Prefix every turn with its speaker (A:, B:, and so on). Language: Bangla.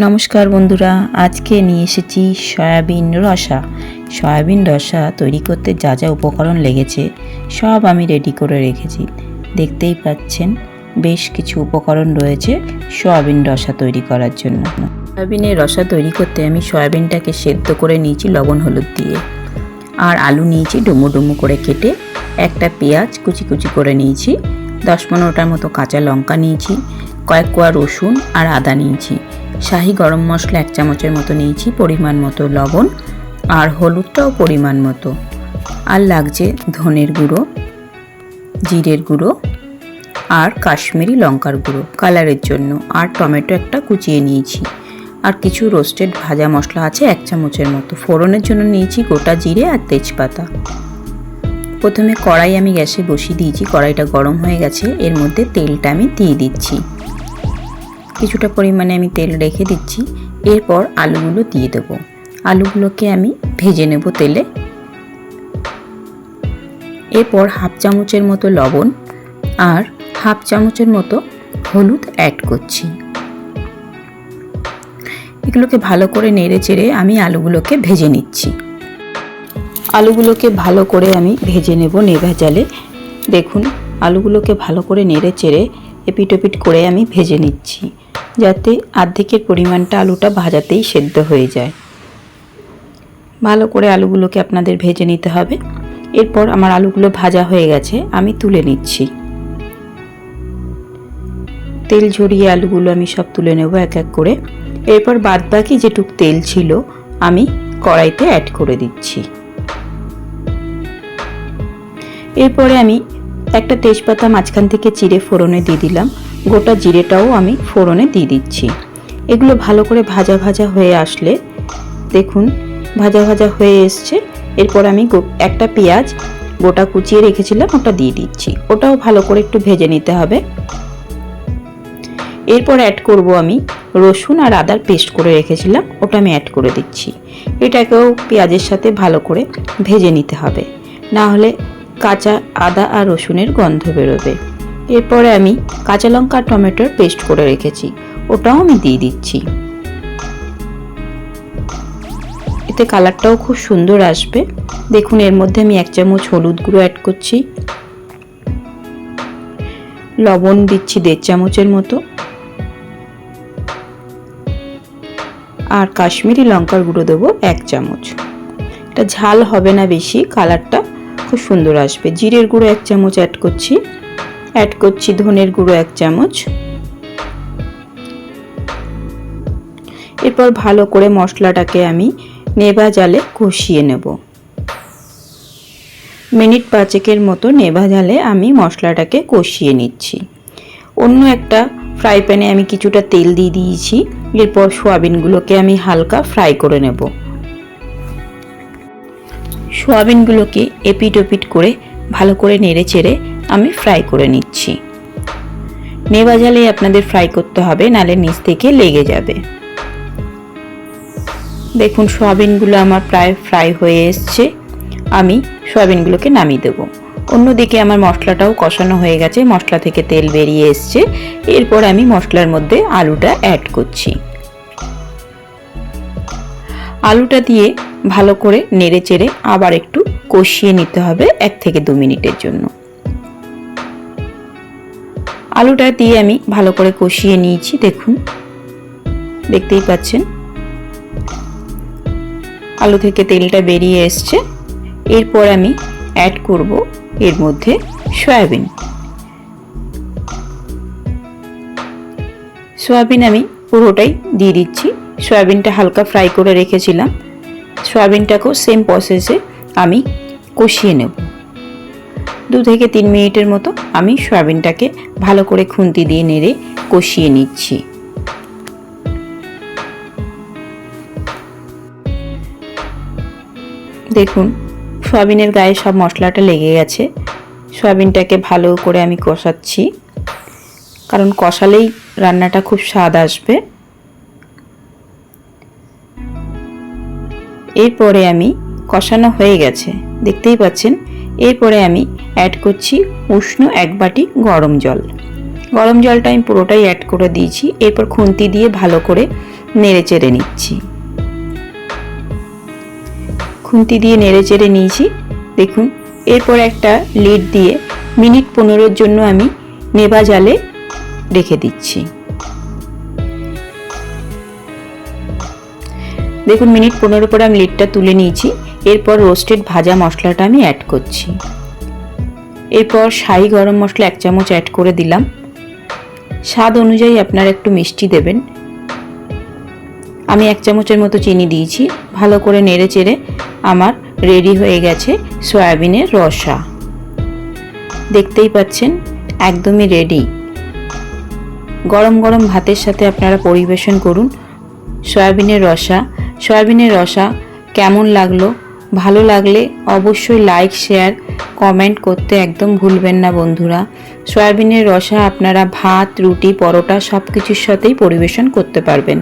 A: নমস্কার বন্ধুরা, আজকে নিয়ে এসেছি সয়াবিন রসা তৈরি করতে যা যা উপকরণ লেগেছে সব আমি রেডি করে রেখেছি। দেখতেই পাচ্ছেন বেশ কিছু উপকরণ রয়েছে সয়াবিন রসা তৈরি করার জন্য। সয়াবিনের রসা তৈরি করতে আমি সয়াবিনটাকে সেদ্ধ করে নিয়েছি লবণ হলুদ দিয়ে, আর আলু নিয়েছি ডুমো ডুমো করে কেটে, একটা পেঁয়াজ কুচি কুচি করে নিয়েছি, 10-15টার মতো কাঁচা লঙ্কা নিয়েছি, কয়েক কোয়া রসুন আর আদা নিয়েছি, শাহি গরম মশলা 1 চামচের মতো নিয়েছি, পরিমাণ মতো লবণ আর হলুদটাও পরিমাণ মতো, আর লাগছে ধনের গুঁড়ো, জিরের গুঁড়ো আর কাশ্মীরি লঙ্কার গুঁড়ো কালারের জন্য, আর টমেটো একটা কুচিয়ে নিয়েছি, আর কিছু রোস্টেড ভাজা মশলা আছে 1 চামচের মতো। ফোড়নের জন্য নিয়েছি গোটা জিরে আর তেজপাতা। প্রথমে কড়াই আমি গ্যাসে বসিয়ে দিয়েছি, কড়াইটা গরম হয়ে গেছে, এর মধ্যে তেলটা আমি দিয়ে দিচ্ছি, কিছুটা পরিমাণে আমি তেল রেখে দিচ্ছি। এরপর আলুগুলো দিয়ে দেবো, আলুগুলোকে আমি ভেজে নেব তেলে। এরপর 1/2 চামচের মতো লবণ আর 1/2 চামচের মতো হলুদ অ্যাড করছি। এগুলোকে ভালো করে নেড়ে চেড়ে আমি আলুগুলোকে ভেজে নিচ্ছি। আলুগুলোকে ভালো করে আমি ভেজে নেব নেভা জালে। দেখুন আলুগুলোকে ভালো করে নেড়ে চেড়ে এপিট ওপিট করে আমি ভেজে নিচ্ছি, যাতে অর্ধেকের পরিমাণটা আলুটা ভাজাতেই সেদ্ধ হয়ে যায়। ভালো করে আলুগুলোকে আপনাদের ভেজে নিতে হবে। এরপর আমার আলুগুলো ভাজা হয়ে গেছে, আমি তুলে নিচ্ছি। তেল ঝরিয়ে আলুগুলো আমি সব তুলে নেব এক এক করে। এরপর বাদবাকি যেটুক তেল ছিল আমি কড়াইতে অ্যাড করে দিচ্ছি। এরপরে আমি একটা তেজপাতা মাঝখান থেকে চিড়ে ফোড়নে দিয়ে দিলাম, গোটা জিরেটাও আমি ফোড়নে দিয়ে দিচ্ছি। এগুলো ভালো করে ভাজা ভাজা হয়ে আসলে, দেখুন ভাজা ভাজা হয়ে এসছে। এরপর আমি একটা পেঁয়াজ গোটা কুচিয়ে রেখেছিলাম ওটা দিয়ে দিচ্ছি, ওটাও ভালো করে একটু ভেজে নিতে হবে। এরপর অ্যাড করব আমি রসুন আর আদার পেস্ট করে রেখেছিলাম, ওটা আমি অ্যাড করে দিচ্ছি। এটাকেও পেঁয়াজের সাথে ভালো করে ভেজে নিতে হবে, না হলে কাঁচা আদা আর রসুনের গন্ধ বেরোবে। এরপরে আমি কাঁচা লঙ্কা আর টমেটোর পেস্ট করে রেখেছি, ওটাও আমি দিয়ে দিচ্ছি। এতে কালারটাও খুব সুন্দর আসবে। দেখুন এর মধ্যে আমি 1 চামচ হলুদ গুঁড়ো অ্যাড করছি, লবণ দিচ্ছি 1.5 চামচের মতো, আর কাশ্মীরি লঙ্কার গুঁড়ো দেবো 1 চামচ। এটা ঝাল হবে না বেশি, কালারটা খুব সুন্দর আসবে। জিরের গুঁড়ো 1 চামচ অ্যাড করছি, ধনের গুঁড়ো 1 চামচ। এরপর ভালো করে মশলাটাকে আমি নেভা জালে কষিয়ে নেব। মিনিট 5 মতো নেভা জালে আমি মশলাটাকে কষিয়ে নিচ্ছি। অন্য একটা ফ্রাই প্যানে আমি কিছুটা তেল দিয়ে দিয়েছি। এরপর সয়াবিনগুলোকে আমি হালকা ফ্রাই করে নেব। সয়াবিনগুলোকে এপিট ওপিট করে ভালো করে নেড়ে চেড়ে আমি ফ্রাই করে নিচ্ছি। নেভা জালে আপনাদের ফ্রাই করতে হবে, নালে নিচ থেকে লেগে যাবে। দেখুন সয়াবিনগুলো আমার প্রায় ফ্রাই হয়ে এসছে, আমি সয়াবিনগুলোকে নামিয়ে দেব। অন্যদিকে আমার মশলাটাও কষানো হয়ে গেছে, মশলা থেকে তেল বেরিয়ে এসছে। এরপর আমি মশলার মধ্যে আলুটা অ্যাড করছি। আলুটা দিয়ে ভালো করে নেড়ে চেড়ে আবার একটু কষিয়ে নিতে হবে 1 থেকে 2 মিনিটের জন্য। আলুটা দিয়ে আমি ভালো করে কষিয়ে নিয়েছি, দেখুন দেখতেই পাচ্ছেন আলু থেকে তেলটা বেরিয়ে এসছে। এরপর আমি অ্যাড করব এর মধ্যে সয়াবিন আমি পুরোটাই দিয়ে দিচ্ছি। সয়াবিনটা হালকা ফ্রাই করে রেখেছিলাম, সয়াবিনটাকেও সেম প্রসেসে আমি কষিয়ে নেব। 2 থেকে 3 মিনিটের মতো আমি সয়াবিনটাকে ভালো করে খুন্তি দিয়ে নেড়ে কষিয়ে নিচ্ছি। দেখুন সয়াবিনের গায়ে সব মশলাটা লেগে গেছে। সয়াবিনটাকে ভালো করে আমি কষাচ্ছি, কারণ কষালেই রান্নাটা খুব স্বাদ আসবে। এরপরে আমি কষানো হয়ে গেছে, দেখতেই পাচ্ছেন। এরপরে আমি অ্যাড করছি উষ্ণ 1 বাটি গরম জল। গরম জলটা আমি পুরোটাই অ্যাড করে দিয়েছি। এরপর খুন্তি দিয়ে ভালো করে নেড়ে চেড়ে নিচ্ছি। খুন্তি দিয়ে নেড়ে চেড়ে নিয়েছি। দেখুন, এরপর একটা লিড দিয়ে মিনিট 15-এর জন্য আমি নেভা জালে রেখে দিচ্ছি। দেখুন, মিনিট 15 পরে আমি লিডটা তুলে নিয়েছি। এরপর রোস্টেড ভাজা মশলাটা আমি অ্যাড করছি। এরপর শাহি গরম মশলা 1 চামচ অ্যাড করে দিলাম। স্বাদ অনুযায়ী আপনারা একটু মিষ্টি দেবেন। আমি 1 চামচের মতো চিনি দিয়েছি। ভালো করে নেড়ে চেড়ে আমার রেডি হয়ে গেছে সয়াবিনের রসা। দেখতেই পাচ্ছেন একদমই রেডি। গরম গরম ভাতের সাথে আপনারা পরিবেশন করুন সয়াবিনের রসা। সয়াবিনের রসা কেমন লাগলো? ভালো লাগলে অবশ্যই লাইক, শেয়ার, কমেন্ট করতে একদম ভুলবেন না বন্ধুরা। সয়াবিনের রসা আপনারা ভাত, রুটি, পরোটা সব কিছুর সাথেই পরিবেশন করতে পারবেন।